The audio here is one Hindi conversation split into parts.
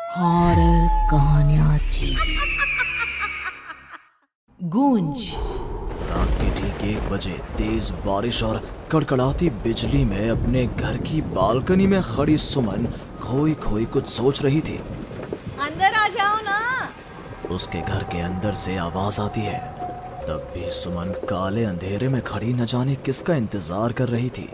हॉरर कहानियाँ टीवी। गूंज। रात के ठीक 1 बजे तेज बारिश और कड़कड़ाती बिजली में अपने घर की बालकनी में खड़ी सुमन खोई खोई कुछ सोच रही थी। अंदर आ जाओ ना। उसके घर के अंदर से आवाज आती है। तब भी सुमन काले अंधेरे में खड़ी न जाने किसका इंतजार कर रही थी,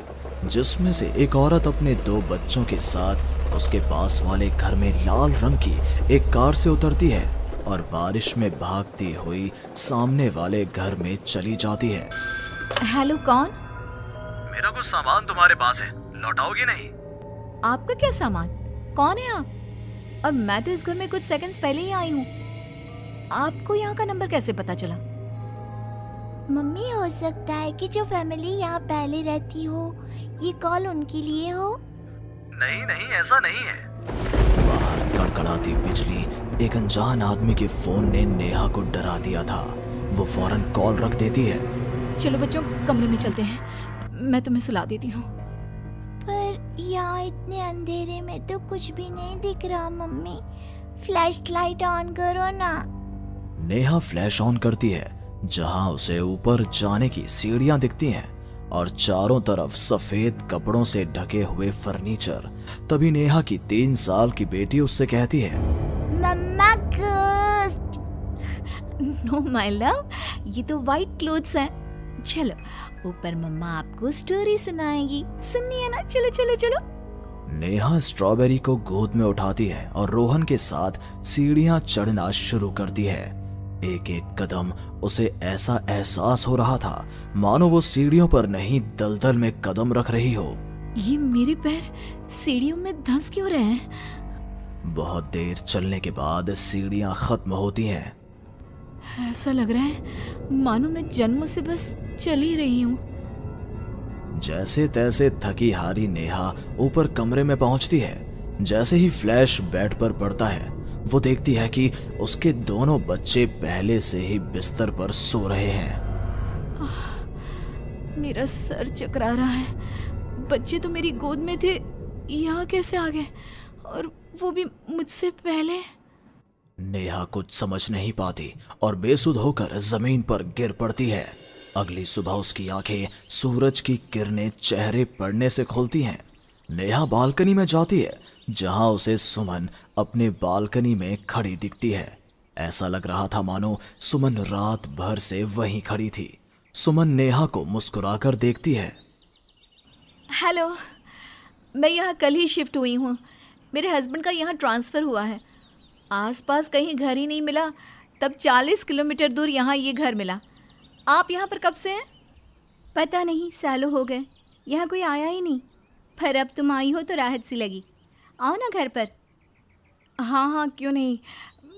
जिसमें से एक औरत अपने 2 बच्चों के साथ उसके पास वाले घर में लाल रंग की एक कार से उतरती है और बारिश में भागती हुई सामने वाले घर में चली जाती है। हेलो, कौन? मेरा कुछ सामान तुम्हारे पास है, लौटाओगी नहीं? आपका क्या सामान? कौन है आप? और मैं तो इस घर में कुछ सेकंड्स पहले ही आई हूँ। आपको यहाँ का नंबर कैसे पता चला? मम्मी, हो सकता है कि जो फैमिली यहाँ पहले रहती हो ये कॉल उनके लिए हो। नहीं नहीं, ऐसा नहीं है। बाहर कड़कड़ाती बिजली एक अनजान आदमी के फोन ने नेहा को डरा दिया था। वो फौरन कॉल रख देती है। चलो बच्चों, कमरे में चलते हैं, मैं तुम्हें सुला देती हूँ। पर यहाँ इतने अंधेरे में तो कुछ भी नहीं दिख रहा। मम्मी, फ्लैश लाइट ऑन करो ना। नेहा फ्लैश ऑन करती है, जहां उसे ऊपर जाने की सीढ़ियां दिखती हैं और चारों तरफ सफेद कपड़ों से ढके हुए फर्नीचर। तभी नेहा की 3 साल की बेटी उससे कहती है, मम्मा घोस्ट। नो माय लव, ये तो वाइट क्लोथ्स हैं। चलो ऊपर, मम्मा आपको स्टोरी सुनाएगी। सुननी है ना? चलो चलो चलो। नेहा स्ट्रॉबेरी को गोद में उठाती है और रोहन के साथ सीढ़ियां चढ़ना शुरू करती है। एक एक कदम उसे ऐसा एहसास हो रहा था मानो वो सीढ़ियों पर नहीं दलदल में कदम रख रही हो। ये मेरे पैर सीढ़ियों में धंस क्यों रहे हैं? बहुत देर चलने के बाद सीढ़ियां खत्म होती हैं। ऐसा लग रहा है मानो मैं जन्म से बस चल ही रही हूँ। जैसे तैसे थकी हारी नेहा ऊपर कमरे में पहुंचती है। जैसे ही फ्लैश बेड पर पड़ता है, वो देखती है कि उसके दोनों बच्चे पहले से ही बिस्तर पर सो रहे हैं। मेरा सर चकरा रहा है। बच्चे तो मेरी गोद में थे, यहाँ कैसे आ गए? और वो भी मुझसे पहले। नेहा कुछ समझ नहीं पाती और बेसुध होकर जमीन पर गिर पड़ती है। अगली सुबह उसकी आंखें सूरज की किरणें चेहरे पड़ने से खुलती हैं। नेहा बालकनी में जाती है, जहां उसे सुमन अपने बालकनी में खड़ी दिखती है। ऐसा लग रहा था मानो सुमन रात भर से वहीं खड़ी थी। सुमन नेहा को मुस्कुराकर देखती है। हेलो, मैं यहाँ कल ही शिफ्ट हुई हूँ। मेरे हस्बैंड का यहाँ ट्रांसफ़र हुआ है। आसपास कहीं घर ही नहीं मिला, तब 40 किलोमीटर दूर यहाँ ये घर मिला। आप यहाँ पर कब से हैं? पता नहीं, सालों हो गए, यहाँ कोई आया ही नहीं। पर अब तुम आई हो तो राहत सी लगी। आओ ना घर पर। हाँ हाँ, क्यों नहीं,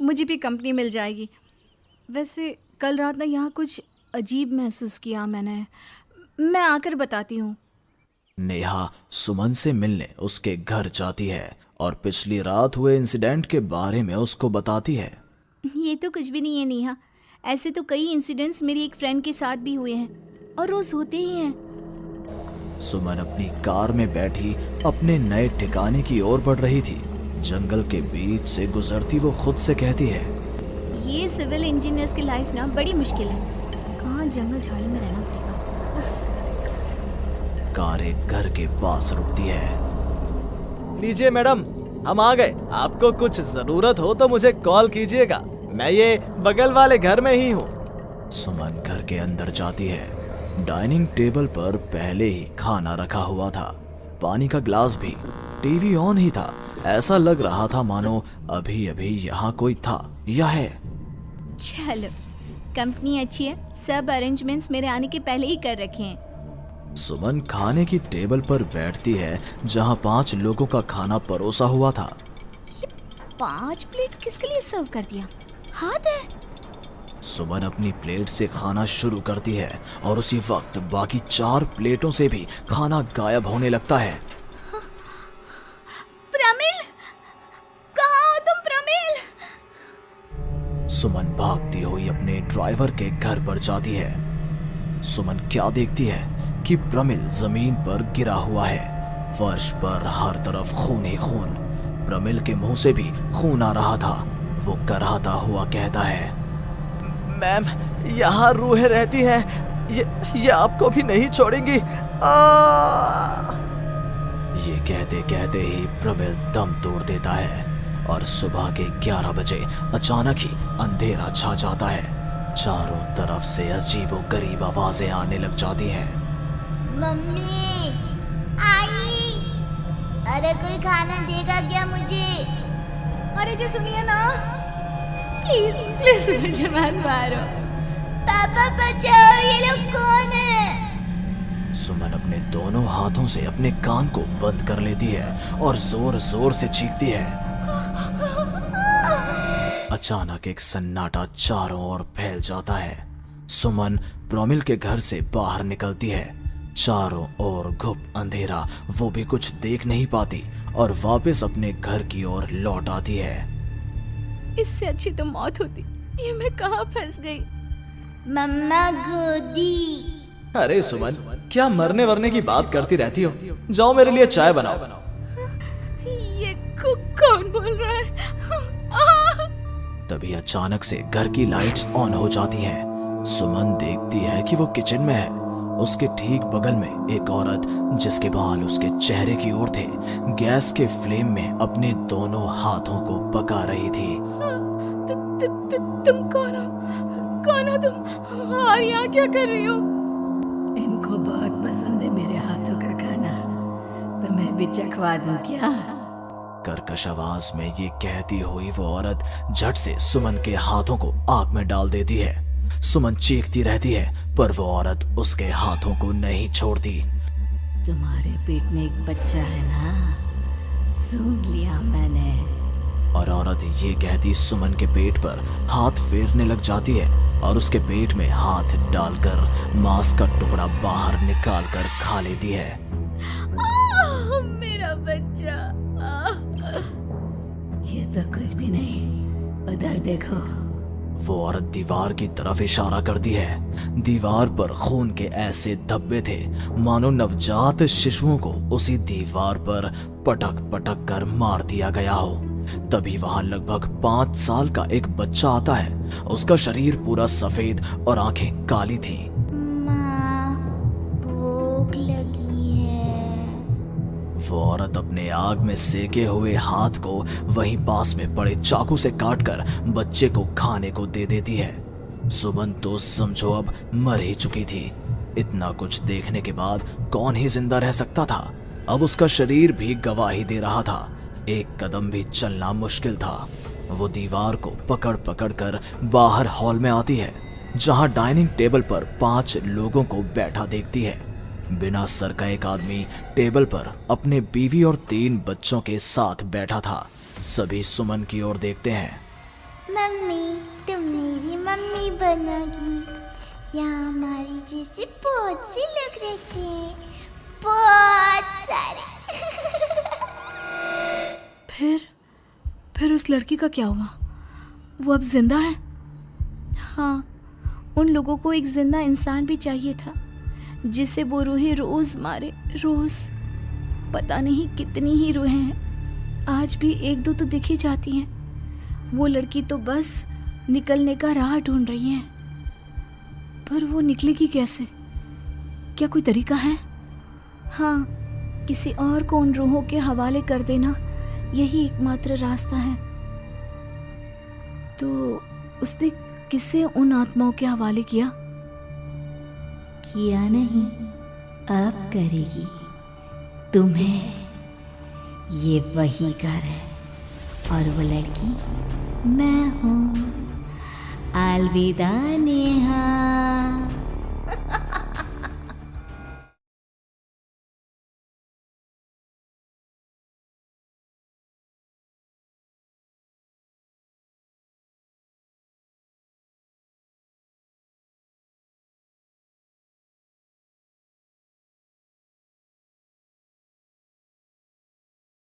मुझे भी कंपनी मिल जाएगी। वैसे कल रात ना यहाँ कुछ अजीब महसूस किया मैंने। मैं आकर बताती हूँ। नेहा सुमन से मिलने उसके घर जाती है और पिछली रात हुए इंसिडेंट के बारे में उसको बताती है। ये तो कुछ भी नहीं है नेहा। ऐसे तो कई इंसिडेंट्स मेरी एक फ्रेंड के साथ भी हुए हैं और रोज होते ही हैं। सुमन अपनी कार में बैठी अपने नए ठिकाने की ओर बढ़ रही थी। जंगल के बीच से गुजरती वो खुद से कहती है, ये सिविल इंजीनियर्स की लाइफ ना बड़ी मुश्किल है। कहाँ जंगल झाड़ी में रहना पड़ेगा। कार एक घर के पास रुकती है। लीजिए मैडम, हम आ गए। आपको कुछ जरूरत हो तो मुझे कॉल कीजिएगा, मैं ये बगल वाले घर में ही हूँ। सुमन घर के अंदर जाती है। डाइनिंग टेबल पर पहले ही खाना रखा हुआ था, पानी का ग्लास भी, टीवी ऑन ही था। ऐसा लग रहा था मानो अभी अभी यहाँ कोई था या है। चलो, कंपनी अच्छी है, सब अरेंजमेंट्स मेरे आने के पहले ही कर रखे हैं। सुमन खाने की टेबल पर बैठती है, जहाँ 5 लोगों का खाना परोसा हुआ था। ये 5 प्लेट किसके लिए सर्व कर दिया? हाथ है। सुमन अपनी प्लेट से खाना शुरू करती है और उसी वक्त बाकी 4 प्लेटों से भी खाना गायब होने लगता है। प्रमिल, कहाँ हो तुम प्रमिल? सुमन भागती हुई अपने ड्राइवर के घर पर जाती है। सुमन क्या देखती है कि प्रमिल जमीन पर गिरा हुआ है। फर्श पर हर तरफ खून ही खून। प्रमिल के मुंह से भी खून आ रहा था। वो कराहता हुआ कहता है, मैम, यहाँ रूहें रहती हैं, ये आपको भी नहीं छोड़ेंगी। ये कहते कहते ही प्रमिल दम तोड़ देता है और सुबह के 11 बजे अचानक ही अंधेरा छा जाता है। चारों तरफ से अजीबोगरीब आवाजें आने लग जाती हैं। मम्मी, आई, अरे कोई खाना देगा क्या मुझे? अरे जी सुनिए ना, प्लीज प्लीज मुझे मत मारो। पापा बचाओ, ये लोग कौन है? सुमन अपने दोनों हाथों से अपने कान को बंद कर लेती है और जोर जोर से चीखती है। अचानक एक सन्नाटा चारों ओर फैल जाता है। सुमन प्रमिल के घर से बाहर निकलती है। चारों ओर घुप अंधेरा, वो भी कुछ देख नहीं पाती और वापस अपने घर की ओर लौट आती है। इससे अच्छी तो मौत होती, ये मैं कहाँ फंस गई। मम्मा गोदी। अरे सुमन, क्या मरने वरने की बात करती रहती हो? जाओ मेरे लिए चाय बनाओ। ये कौन बोल रहा है? तभी अचानक से घर की लाइट्स ऑन हो जाती हैं। सुमन देखती है कि वो किचन में है। उसके ठीक बगल में एक औरत, जिसके बाल उसके चेहरे की ओर थे, गैस के फ्लेम में अपने दोनों हाथों को पका रही थी। तुम कौन हो? कौन हो तुम? और यहाँ क्या कर रही हो? इनको बहुत पसंद है मेरे हाथों का खाना, तो मैं भी चखवा दूं क्या? कर्कश आवाज में ये कहती हुई वो औरत झट से सुमन के हाथों को आग में डाल देती है। सुमन चीखती रहती है पर वो औरत उसके हाथों को नहीं छोड़ती। तुम्हारे पेट में एक बच्चा है ना, सुन लिया मैंने। और औरत ये कहती सुमन के पेट पर हाथ फेरने लग जाती है और उसके पेट में हाथ डालकर मांस का टुकड़ा बाहर निकाल कर खा लेती है। मेरा बच्चा। ये तो कुछ भी नहीं, उधर देखो। वो औरत दीवार की तरफ इशारा करती है। दीवार पर खून के ऐसे धब्बे थे मानो नवजात शिशुओं को उसी दीवार पर पटक पटक कर मार दिया गया हो। तभी वहां लगभग 5 साल का एक बच्चा आता है। उसका शरीर पूरा सफेद और आंखें काली थी। माँ, भूख लगी है। वो औरत अपने आग में सेके हुए हाथ को वहीं पास में पड़े चाकू से काटकर बच्चे को खाने को दे देती है। सुमन तो समझो अब मर ही चुकी थी। इतना कुछ देखने के बाद कौन ही जिंदा रह सकता था। अब उसका शरीर भी गवाही दे रहा था। एक कदम भी चलना मुश्किल था। वो दीवार को पकड़ पकड़ कर बाहर हॉल में आती है, जहां डाइनिंग टेबल पर 5 लोगों को बैठा देखती है। बिना सर का एक आदमी टेबल पर अपने बीवी और 3 बच्चों के साथ बैठा था। सभी सुमन की ओर देखते हैं। मम्मी, तुम मेरी मम्मी बनोगी। यहाँ हमारी जैसे बहुत से लोग रहते हैं, बहुत सारे। फिर उस लड़की का क्या हुआ? वो अब जिंदा है? हाँ, उन लोगों को एक जिंदा इंसान भी चाहिए था जिसे वो रूहें रोज मारे, रोज। पता नहीं कितनी ही रूहें हैं, आज भी 1-2 तो दिखी जाती हैं। वो लड़की तो बस निकलने का राह ढूंढ रही है, पर वो निकलेगी कैसे? क्या कोई तरीका है? हाँ, किसी और को उन रूहों के हवाले कर देना यही एकमात्र रास्ता है। तो उसने किसे उन आत्माओं के हवाले किया? किया नहीं, अब करेगी। तुम्हें ये वही घर है और वो लड़की मैं हूँ। अलविदा नेहा।